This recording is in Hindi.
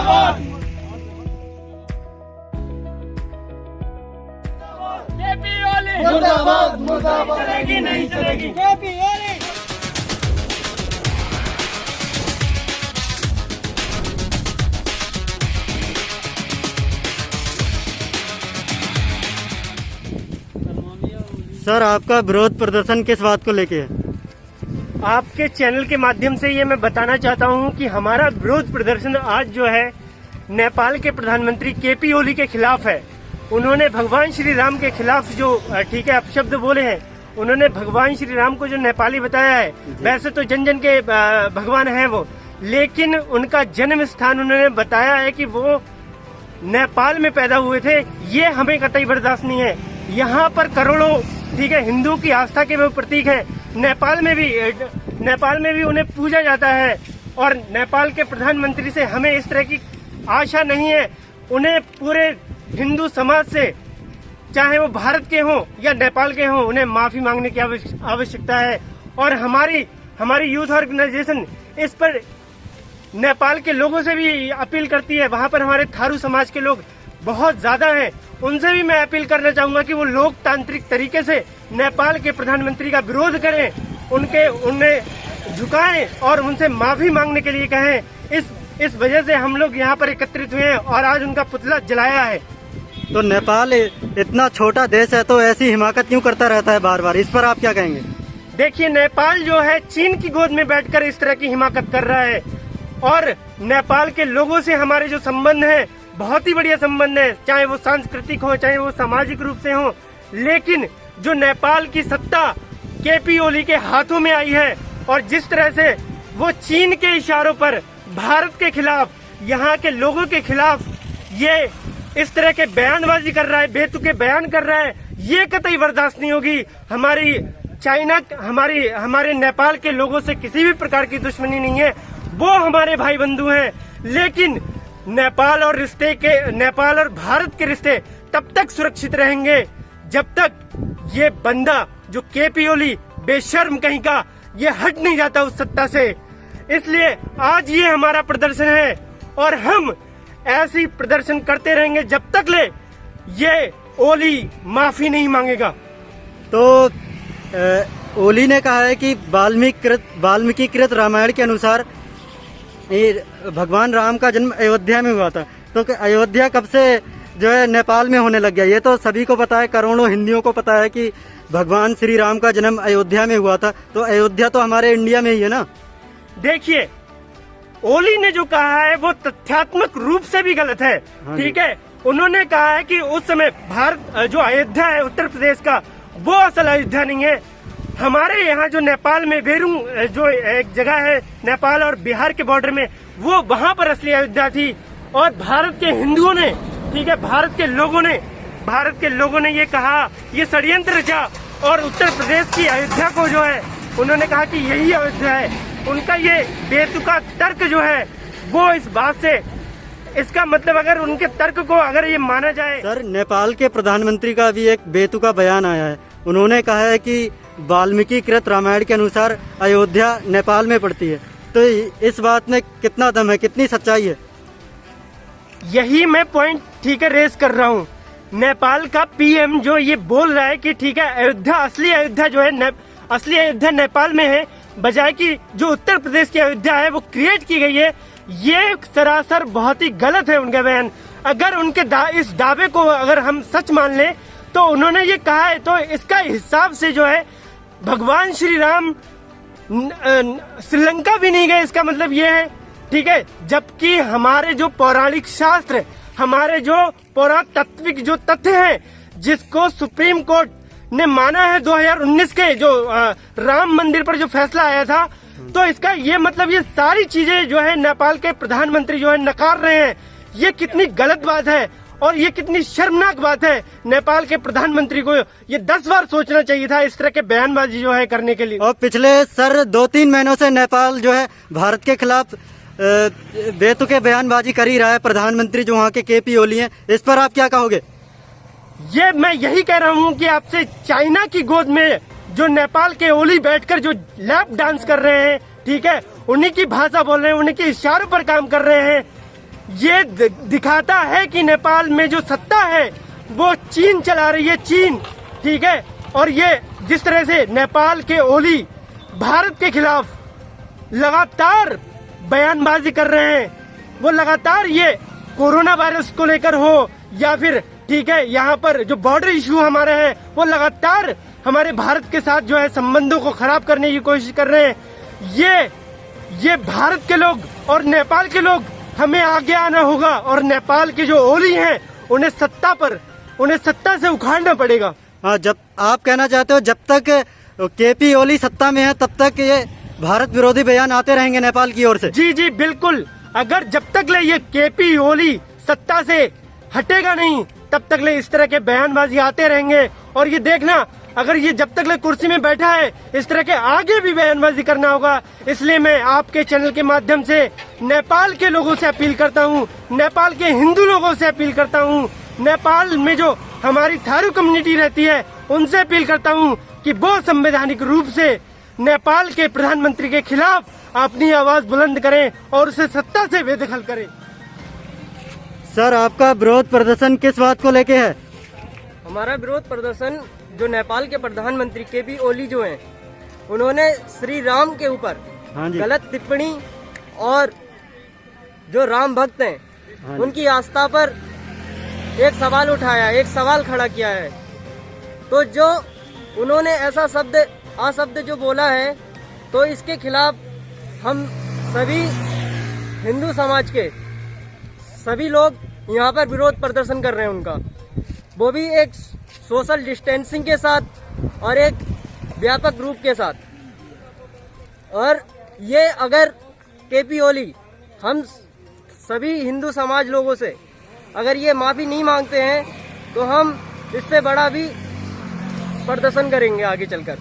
मुर्दाबाद। केपी ओली मुर्दाबाद, मुर्दाबाद। चलेगी नहीं चलेगी केपी ओली। सर, आपका विरोध प्रदर्शन किस बात को लेके है? आपके चैनल के माध्यम से ये मैं बताना चाहता हूँ कि हमारा विरोध प्रदर्शन आज जो है नेपाल के प्रधानमंत्री केपी ओली के खिलाफ है। उन्होंने भगवान श्री राम के खिलाफ जो ठीक है अपशब्द बोले हैं। उन्होंने भगवान श्री राम को जो नेपाली बताया है, वैसे तो जन जन के भगवान हैं वो, लेकिन उनका जन्म स्थान उन्होंने बताया है कि वो नेपाल में पैदा हुए थे। ये हमें कतई बर्दाश्त नहीं है। यहाँ पर करोड़ों ठीक है हिंदुओं की आस्था के वो प्रतीक है। नेपाल में भी उन्हें पूजा जाता है और नेपाल के प्रधानमंत्री से हमें इस तरह की आशा नहीं है। उन्हें पूरे हिंदू समाज से, चाहे वो भारत के हों या नेपाल के हों, उन्हें माफी मांगने की आवश्यकता है। और हमारी यूथ ऑर्गेनाइजेशन इस पर नेपाल के लोगों से भी अपील करती है। वहाँ पर हमारे थारू समाज के लोग बहुत ज्यादा हैं। उनसे भी मैं अपील करना चाहूंगा कि वो लोकतांत्रिक तरीके से नेपाल के प्रधानमंत्री का विरोध करें, उन्हें झुकाएं और उनसे माफी मांगने के लिए कहें। इस वजह से हम लोग यहाँ पर एकत्रित हुए हैं और आज उनका पुतला जलाया है। तो नेपाल इतना छोटा देश है तो ऐसी हिमाकत क्यों करता रहता है बार बार? इस पर आप क्या कहेंगे? देखिए, नेपाल जो है चीन की गोद में बैठकर इस तरह की हिमाकत कर रहा है और नेपाल के लोगों से हमारे जो संबंध है बहुत ही बढ़िया संबंध है, चाहे वो सांस्कृतिक हो, चाहे वो सामाजिक रूप से हो। लेकिन जो नेपाल की सत्ता केपी ओली के हाथों में आई है और जिस तरह से वो चीन के इशारों पर भारत के खिलाफ, यहाँ के लोगों के खिलाफ ये इस तरह के बयानबाजी कर रहा है, बेतुके बयान कर रहा है, ये कतई बर्दाश्त नहीं होगी। हमारे नेपाल के लोगों से किसी भी प्रकार की दुश्मनी नहीं है, वो हमारे भाई बंधु हैं। लेकिन नेपाल और भारत के रिश्ते तब तक सुरक्षित रहेंगे जब तक ये बंदा जो केपी ओली बेशर्म कहीं का ये हट नहीं जाता उस सत्ता से। इसलिए आज ये हमारा प्रदर्शन है और हम ऐसी प्रदर्शन करते रहेंगे जब तक ये ओली माफी नहीं मांगेगा। तो ओली ने कहा है कि वाल्मीकिकृत रामायण के अनुसार भगवान राम का जन्म अयोध्या में हुआ था। तो अयोध्या कब से जो है नेपाल में होने लग गया? ये तो सभी को पता है, करोड़ों हिंदुओं को पता है कि भगवान श्री राम का जन्म अयोध्या में हुआ था। तो अयोध्या तो हमारे इंडिया में ही है ना। देखिए, ओली ने जो कहा है वो तथ्यात्मक रूप से भी गलत है। ठीक है, उन्होंने कहा है कि उस समय भारत जो अयोध्या है उत्तर प्रदेश का, वो असल अयोध्या नहीं है। हमारे यहाँ जो नेपाल में बेरुंग जो एक जगह है नेपाल और बिहार के बॉर्डर में, वो वहाँ पर असली अयोध्या थी। और भारत के हिंदुओं ने, ठीक है, भारत के लोगों ने ये कहा, ये षड्यंत्र रचा और उत्तर प्रदेश की अयोध्या को जो है उन्होंने कहा कि यही अयोध्या है। उनका ये बेतुका तर्क जो है वो इस बात से, इसका मतलब अगर उनके तर्क को अगर ये माना जाए। सर, नेपाल के प्रधानमंत्री का भी एक बेतुका बयान आया है। उन्होंने कहा है कि वाल्मीकिकृत रामायण के अनुसार अयोध्या नेपाल में पड़ती है। तो इस बात में कितना दम है, कितनी सच्चाई है? यही मैं पॉइंट ठीक है रेस कर रहा हूँ। नेपाल का पीएम जो ये बोल रहा है कि ठीक है अयोध्या, असली अयोध्या जो है असली अयोध्या नेपाल में है, बजाय कि जो उत्तर प्रदेश की अयोध्या है वो क्रिएट की गई है, ये सरासर बहुत ही गलत है उनका बयान। अगर उनके इस दावे को अगर हम सच मान लें तो उन्होंने ये कहा है, तो इसका हिसाब से जो है भगवान श्री राम श्रीलंका भी नहीं गए, इसका मतलब ये है। ठीक है, जबकि हमारे जो पौराणिक शास्त्र, हमारे जो पुरातात्विक जो तथ्य हैं, जिसको सुप्रीम कोर्ट ने माना है 2019 के जो राम मंदिर पर जो फैसला आया था, तो इसका ये मतलब ये सारी चीजें जो है नेपाल के प्रधानमंत्री जो है नकार रहे हैं। ये कितनी गलत बात है और ये कितनी शर्मनाक बात है। नेपाल के प्रधानमंत्री को ये 10 बार सोचना चाहिए था इस तरह के बयानबाजी जो है करने के लिए। और पिछले सर 2-3 महीनों से नेपाल जो है भारत के खिलाफ बेतुके बयानबाजी कर ही रहा है। प्रधानमंत्री जो वहाँ के केपी ओली हैं, इस पर आप क्या कहोगे? ये मैं यही कह रहा हूँ कि आपसे चाइना की गोद में जो नेपाल के ओली बैठकर जो लैप डांस कर रहे हैं, ठीक है, उन्हीं की भाषा बोल रहे हैं, उन्हीं के इशारों पर काम कर रहे हैं। ये दिखाता है कि नेपाल में जो सत्ता है वो चीन चला रही है, चीन, ठीक है। और ये जिस तरह से नेपाल के ओली भारत के खिलाफ लगातार बयानबाजी कर रहे हैं, वो लगातार ये कोरोना वायरस को लेकर हो या फिर, ठीक है, यहाँ पर जो बॉर्डर इशू हमारे हैं, वो लगातार हमारे भारत के साथ जो है संबंधों को खराब करने की कोशिश कर रहे हैं। ये भारत के लोग और नेपाल के लोग, हमें आगे आना होगा और नेपाल के जो ओली हैं उन्हें सत्ता से उखाड़ना पड़ेगा। हाँ, जब आप कहना चाहते हो जब तक केपी ओली सत्ता में है तब तक ये भारत विरोधी बयान आते रहेंगे नेपाल की ओर से? जी जी बिल्कुल, अगर जब तक ले ये केपी ओली सत्ता से हटेगा नहीं तब तक ले इस तरह के बयानबाजी आते रहेंगे। और ये देखना, अगर ये जब तक ले कुर्सी में बैठा है इस तरह के आगे भी बयानबाजी करना होगा। इसलिए मैं आपके चैनल के माध्यम से नेपाल के लोगों से अपील करता हूँ, नेपाल के हिंदू लोगों से अपील करता हूँ, नेपाल में जो हमारी थारू कम्युनिटी रहती है उनसे अपील करता हूँ कि वो संवैधानिक रूप से नेपाल के प्रधानमंत्री के खिलाफ अपनी आवाज बुलंद करें और उसे सत्ता से बेदखल करें। सर, आपका विरोध प्रदर्शन किस बात को लेके है? हमारा विरोध प्रदर्शन जो नेपाल के प्रधानमंत्री केपी ओली जो हैं, उन्होंने श्री राम के ऊपर हाँ जी, गलत टिप्पणी और जो राम भक्त हैं हाँ जी, उनकी आस्था पर एक सवाल उठाया, एक सवाल खड़ा किया है। तो जो उन्होंने ऐसा अशब्द जो बोला है, तो इसके खिलाफ हम सभी हिंदू समाज के सभी लोग यहाँ पर विरोध प्रदर्शन कर रहे हैं उनका, वो भी एक सोशल डिस्टेंसिंग के साथ और एक व्यापक रूप के साथ। और ये अगर केपी ओली हम सभी हिंदू समाज लोगों से अगर ये माफी नहीं मांगते हैं तो हम इससे बड़ा भी प्रदर्शन करेंगे आगे चलकर।